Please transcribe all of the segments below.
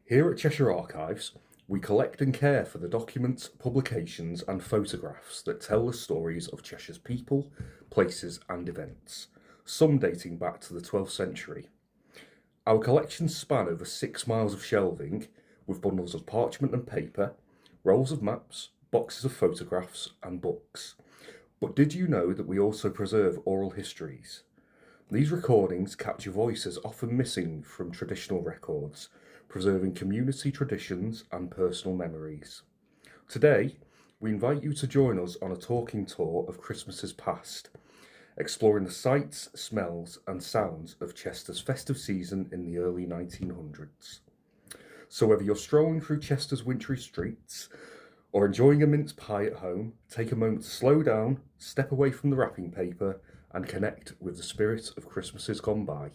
Here at Cheshire Archives, we collect and care for the documents, publications, and photographs that tell the stories of Cheshire's people, places, and events, some dating back to the 12th century. Our collections span over 6 miles of shelving, with bundles of parchment and paper, rolls of maps, boxes of photographs, and books. But did you know that we also preserve oral histories? These recordings capture voices often missing from traditional records, preserving community traditions and personal memories. Today, we invite you to join us on a talking tour of Christmases past, exploring the sights, smells, and sounds of Chester's festive season in the early 1900s. So, whether you're strolling through Chester's wintry streets or enjoying a mince pie at home, take a moment to slow down, step away from the wrapping paper, and connect with the spirit of Christmases gone by.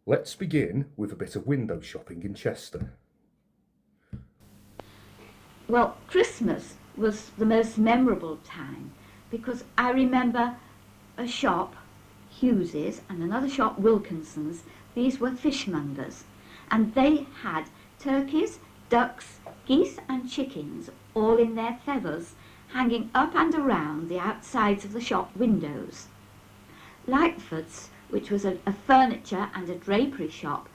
Let's begin with a bit of window shopping in Chester. Well, Christmas was the most memorable time because I remember a shop, Hughes's, and another shop, Wilkinson's. These were fishmongers, and they had turkeys, ducks, geese and chickens, all in their feathers, hanging up and around the outsides of the shop windows. Lightford's, which was a furniture and a drapery shop,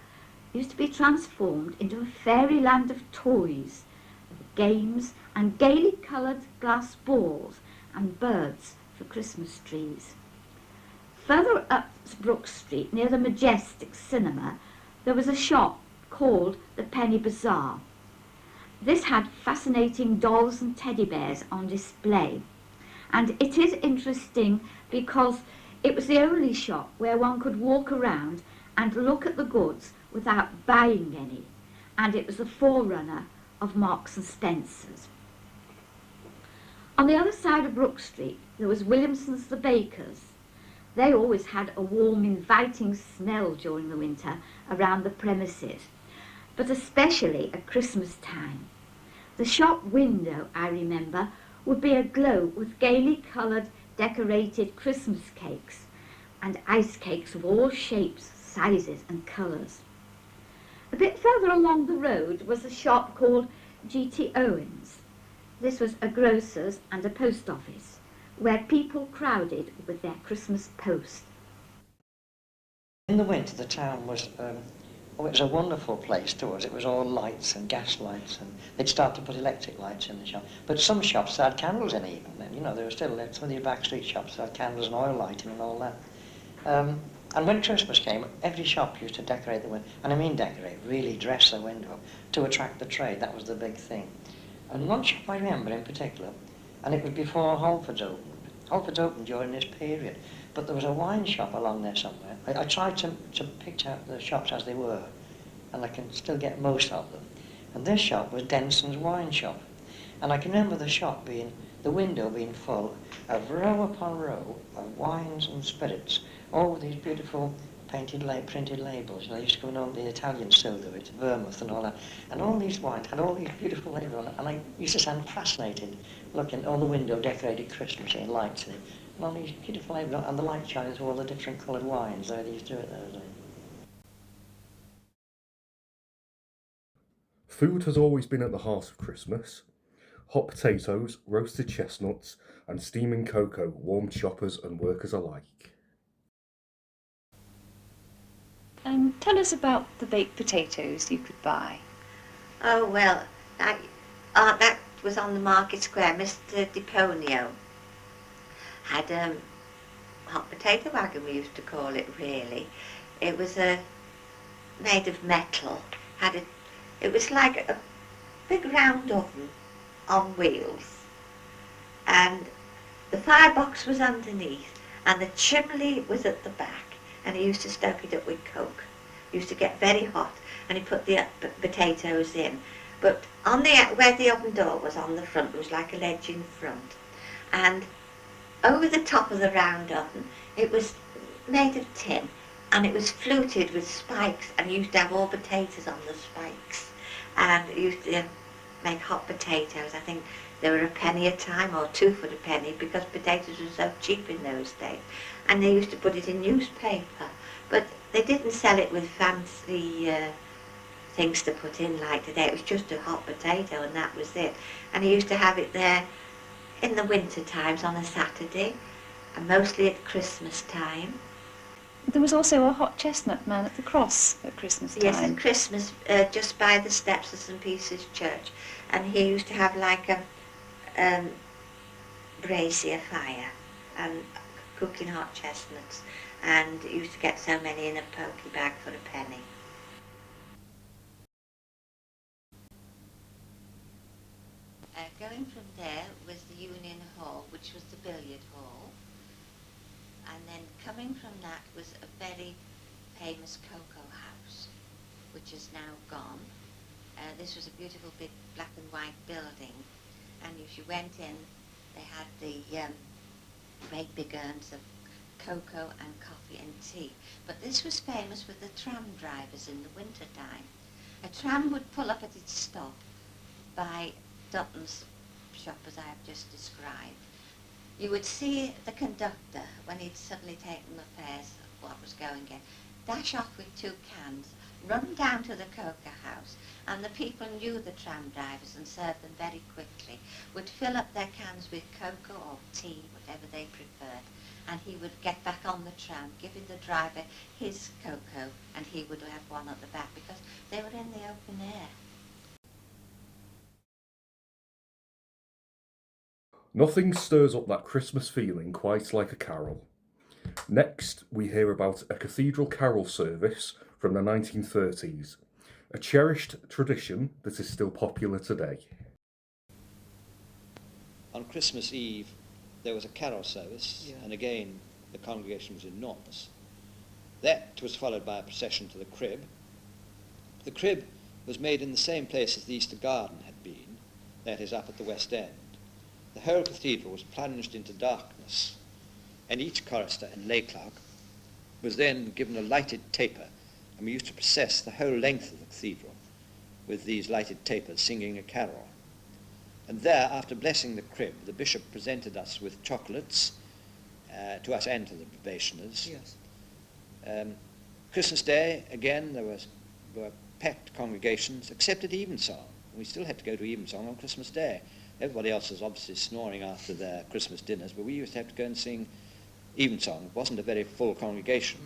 used to be transformed into a fairyland of toys, of games and gaily coloured glass balls and birds for Christmas trees. Further up Brook Street, near the Majestic Cinema, there was a shop called the Penny Bazaar. This had fascinating dolls and teddy bears on display, and it is interesting because it was the only shop where one could walk around and look at the goods without buying any, and it was the forerunner of Marks and Spencer's. On the other side of Brook Street there was Williamson's the bakers. They always had a warm, inviting smell during the winter around the premises, but especially at Christmas time. The shop window, I remember, would be aglow with gaily coloured decorated Christmas cakes and ice cakes of all shapes, sizes and colours. A bit further along the road was a shop called G.T. Owen's. This was a grocer's and a post office, where people crowded with their Christmas post. In the winter the town was it was a wonderful place to us. It was all lights and gas lights, and they'd start to put electric lights in the shop. But some shops had candles in even then. You know, there were still some of the backstreet shops had candles and oil lighting and all that. And when Christmas came, every shop used to decorate the window, and I mean decorate, really dress the window to attract the trade. That was the big thing. And one shop I remember in particular, and it was before Holford's opened. Holford's opened during this period, but there was a wine shop along there somewhere. I tried to picture out the shops as they were, and I can still get most of them. And this shop was Denson's wine shop. And I can remember the window being full of row upon row of wines and spirits, all with these beautiful printed labels. You know, they used to come on the Italian soda, it's vermouth and all that. And all these wines had all these beautiful labels on it, and I used to stand fascinated looking at all the window decorated Christmas in lights in it. And all these beautiful labels, and the light shines of all the different coloured wines. They used to do it those days. Food has always been at the heart of Christmas. Hot potatoes, roasted chestnuts, and steaming cocoa warmed shoppers and workers alike. Tell us about the baked potatoes you could buy. Oh, well, that was on the Market Square. Mr. Deponio had a hot potato wagon, we used to call it, really. It was made of metal. It was like a big round oven on wheels. And the firebox was underneath, and the chimney was at the back. And he used to stoke it up with coke. It used to get very hot, and he put the potatoes in. But on where the oven door was on the front, there was like a ledge in front. And over the top of the round oven, it was made of tin, and it was fluted with spikes, and you used to have all potatoes on the spikes. And it used to make hot potatoes. I think they were a penny a time, or 2 for a penny, because potatoes were so cheap in those days. And they used to put it in newspaper. But they didn't sell it with fancy things to put in like today. It was just a hot potato and that was it. And he used to have it there in the winter times on a Saturday and mostly at Christmas time. There was also a hot chestnut man at the cross at Christmas time. Yes, at Christmas, just by the steps of St. Peter's Church. And he used to have like a brazier fire and cooking hot chestnuts. And he used to get so many in a pokey bag for a penny. Going from there was the Union Hall, which was the billiard hall. And then coming from that was a very famous cocoa house, which is now gone. This was a beautiful big black and white building, and if you went in, they had the great big urns of cocoa and coffee and tea. But this was famous with the tram drivers in the winter time. A tram would pull up at its stop by Dutton's shop, as I have just described. You would see the conductor, when he'd suddenly taken the fares of what was going in, dash off with 2 cans, run down to the cocoa house, and the people knew the tram drivers and served them very quickly, would fill up their cans with cocoa or tea, whatever they preferred, and he would get back on the tram, giving the driver his cocoa, and he would have one at the back, because they were in the open air. Nothing stirs up that Christmas feeling quite like a carol. Next, we hear about a cathedral carol service from the 1930s, a cherished tradition that is still popular today. On Christmas Eve, there was a carol service, and again, the congregation was enormous. That was followed by a procession to the crib. The crib was made in the same place as the Easter garden had been, that is, up at the West End. The whole cathedral was plunged into darkness, and each chorister and lay clerk was then given a lighted taper, and we used to process the whole length of the cathedral with these lighted tapers singing a carol. And there, after blessing the crib, the bishop presented us with chocolates, to us and to the probationers. Yes. Christmas Day, again, were packed congregations, except at evensong. We still had to go to evensong on Christmas Day. Everybody else was obviously snoring after their Christmas dinners, but we used to have to go and sing evensong. It wasn't a very full congregation.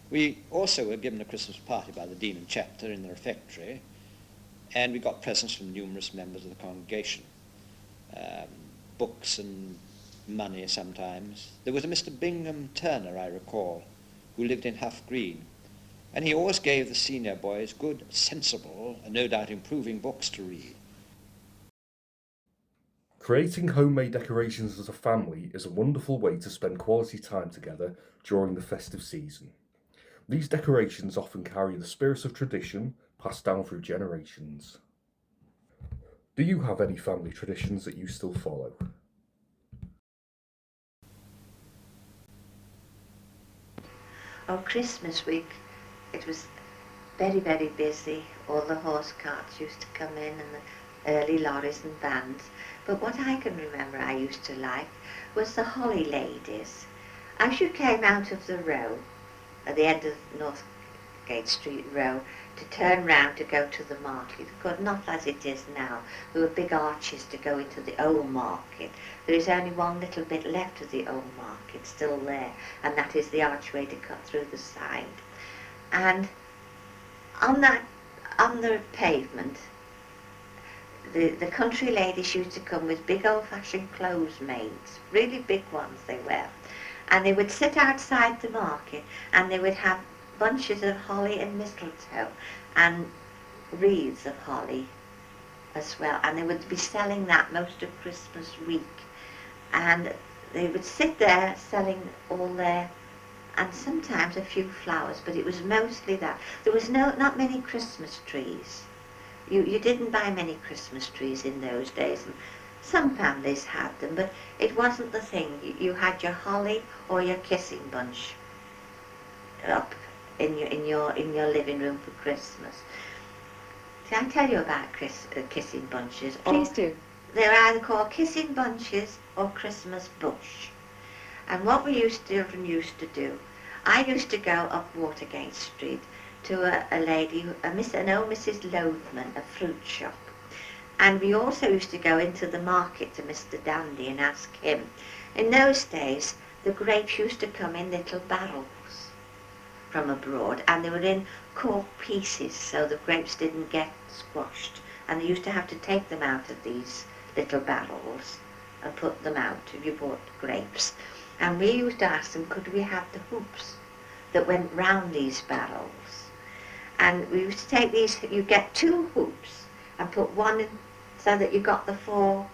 We also were given a Christmas party by the dean and chapter in the refectory, and we got presents from numerous members of the congregation. Books and money sometimes. There was a Mr. Bingham Turner, I recall, who lived in Huff Green, and he always gave the senior boys good, sensible, and no doubt improving books to read. Creating homemade decorations as a family is a wonderful way to spend quality time together during the festive season. These decorations often carry the spirit of tradition passed down through generations. Do you have any family traditions that you still follow? Oh, Christmas week, it was very, very busy. All the horse carts used to come in and the early lorries and vans. But what I can remember I used to like was the holly ladies. As you came out of the row, at the end of Northgate Street Row, to turn round to go to the market, not as it is now. There were big arches to go into the old market. There is only one little bit left of the old market still there, and that is the archway to cut through the side. And on the pavement, the country ladies used to come with big old-fashioned clothes maids, really big ones they were, and they would sit outside the market and they would have bunches of holly and mistletoe and wreaths of holly as well, and they would be selling that most of Christmas week, and they would sit there selling all their, and sometimes a few flowers, but it was mostly that. There was not many Christmas trees. You didn't buy many Christmas trees in those days, and some families had them, but it wasn't the thing. You had your holly or your kissing bunch up in your living room for Christmas. Can I tell you about kissing bunches? Please do. They're either called kissing bunches or Christmas bush. And what children used to do, I used to go up Watergate Street to a lady, an old Mrs. Lothman, a fruit shop. And we also used to go into the market to Mr. Dandy and ask him. In those days, the grapes used to come in little barrels from abroad, and they were in cork pieces, so the grapes didn't get squashed. And they used to have to take them out of these little barrels and put them out if you bought grapes. And we used to ask them, could we have the hoops that went round these barrels? And we used to take these, you get 2 hoops and put one in so that you got the 4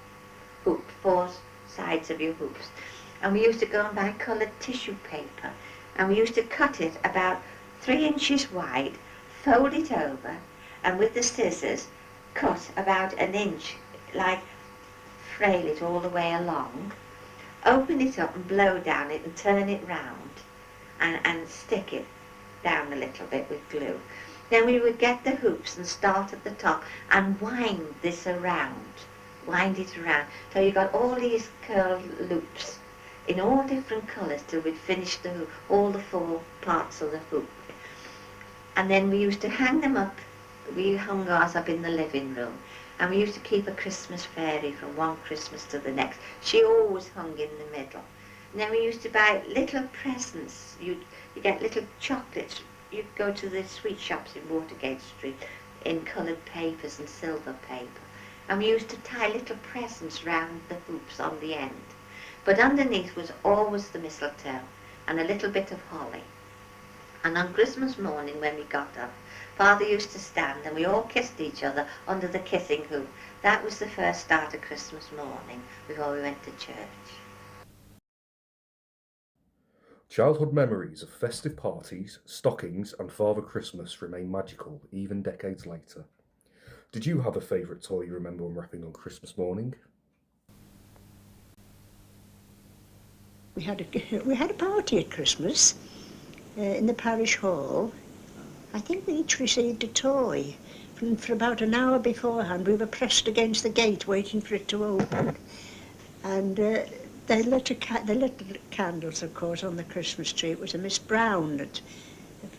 sides of your hoops. And we used to go and buy coloured tissue paper, and we used to cut it about 3 inches wide, fold it over, and with the scissors cut about 1 inch, like frail it all the way along, open it up and blow down it and turn it round and stick it down a little bit with glue. Then we would get the hoops and start at the top and wind this around, wind it around. So you got all these curled loops in all different colours till we'd finished the hoop, all the 4 parts of the hoop. And then we used to hang them up. We hung ours up in the living room, and we used to keep a Christmas fairy from one Christmas to the next. She always hung in the middle. And then we used to buy little presents. You get little chocolates. You'd go to the sweet shops in Watergate Street in coloured papers and silver paper. And we used to tie little presents round the hoops on the end. But underneath was always the mistletoe and a little bit of holly. And on Christmas morning when we got up, Father used to stand and we all kissed each other under the kissing hoop. That was the first start of Christmas morning before we went to church. Childhood memories of festive parties, stockings, and Father Christmas remain magical even decades later. Did you have a favourite toy you remember unwrapping on Christmas morning? We had a party at Christmas in the parish hall. I think we each received a toy. For about an hour beforehand, we were pressed against the gate waiting for it to open. And they lit the candles, of course, on the Christmas tree. It was a Miss Brown.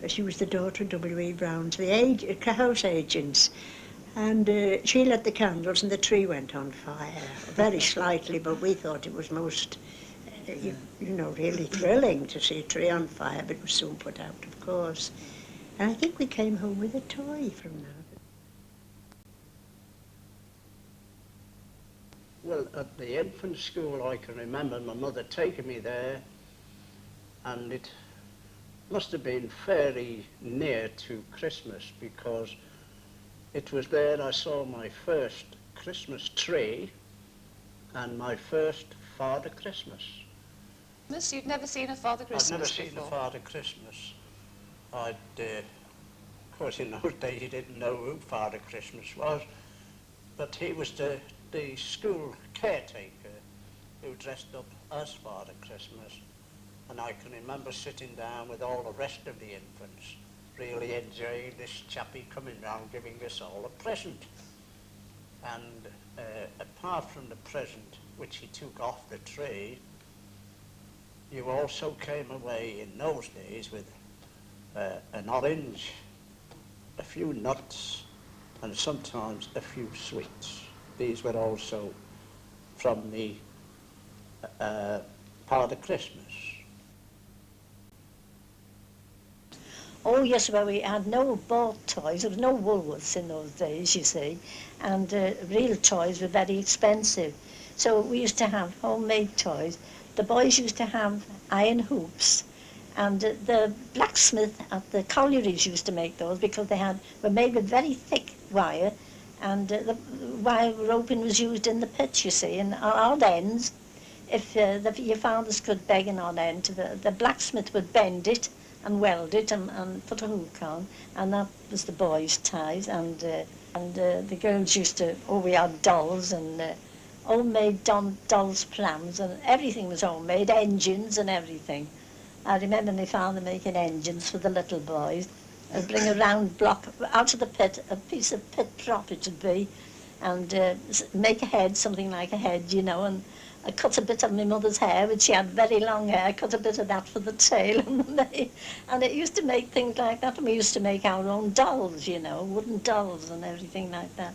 She was the daughter of W.E. Brown, the house agents. And she lit the candles and the tree went on fire, very slightly, but we thought it was most, really thrilling to see a tree on fire, but it was soon put out, of course. And I think we came home with a toy from that. Well, at the infant school, I can remember my mother taking me there, and it must have been fairly near to Christmas, because it was there I saw my first Christmas tree and my first Father Christmas. Miss, you'd never seen a Father Christmas I'd never before? seen a Father Christmas. Of course, in those days you didn't know who Father Christmas was, but he was the school caretaker who dressed up as Father Christmas. And I can remember sitting down with all the rest of the infants, really enjoying this chappie coming round giving us all a present. And apart from the present which he took off the tree, you also came away in those days with an orange, a few nuts, and sometimes a few sweets. These were also from the Father Christmas. Oh yes, well we had no bought toys, there was no Woolworths in those days, you see, and real toys were very expensive. So we used to have homemade toys. The boys used to have iron hoops, and the blacksmith at the collieries used to make those because they were made with very thick wire, and the wire roping was used in the pits, you see, and on odd ends, if your fathers could beg an odd end, the blacksmith would bend it and weld it and put a hook on, and that was the boys' ties, and the girls used to, we had dolls and homemade dolls' prams, and everything was homemade, engines and everything. I remember my father making engines for the little boys. I'd bring a round block out of the pit, a piece of pit prop it would be, and make a head, something like a head, and I cut a bit of my mother's hair, which she had very long hair. I cut a bit of that for the tail and the mane. And it used to make things like that. And we used to make our own dolls, you know, wooden dolls and everything like that.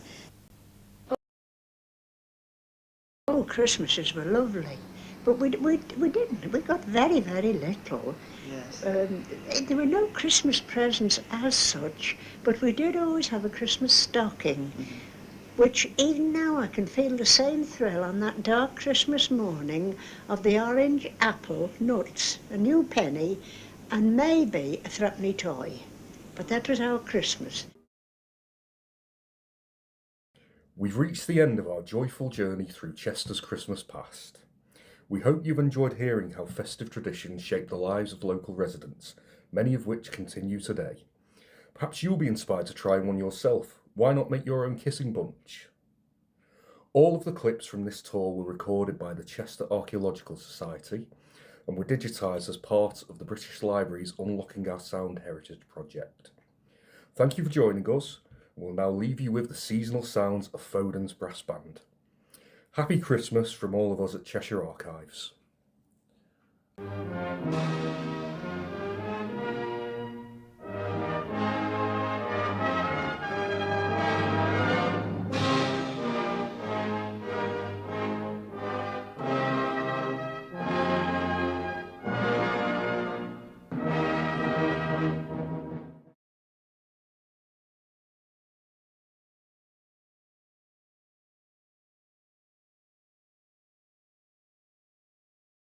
Oh, Christmases were lovely. But we didn't. We got very, very little. Yes. There were no Christmas presents as such, but we did always have a Christmas stocking, which even now I can feel the same thrill on that dark Christmas morning of the orange, apple, nuts, a new penny, and maybe a threepenny toy. But that was our Christmas. We've reached the end of our joyful journey through Chester's Christmas past. We hope you've enjoyed hearing how festive traditions shape the lives of local residents, many of which continue today. Perhaps you'll be inspired to try one yourself. Why not make your own kissing bunch? All of the clips from this tour were recorded by the Chester Archaeological Society and were digitised as part of the British Library's Unlocking Our Sound Heritage project. Thank you for joining us. We'll now leave you with the seasonal sounds of Foden's brass band. Happy Christmas from all of us at Cheshire Archives.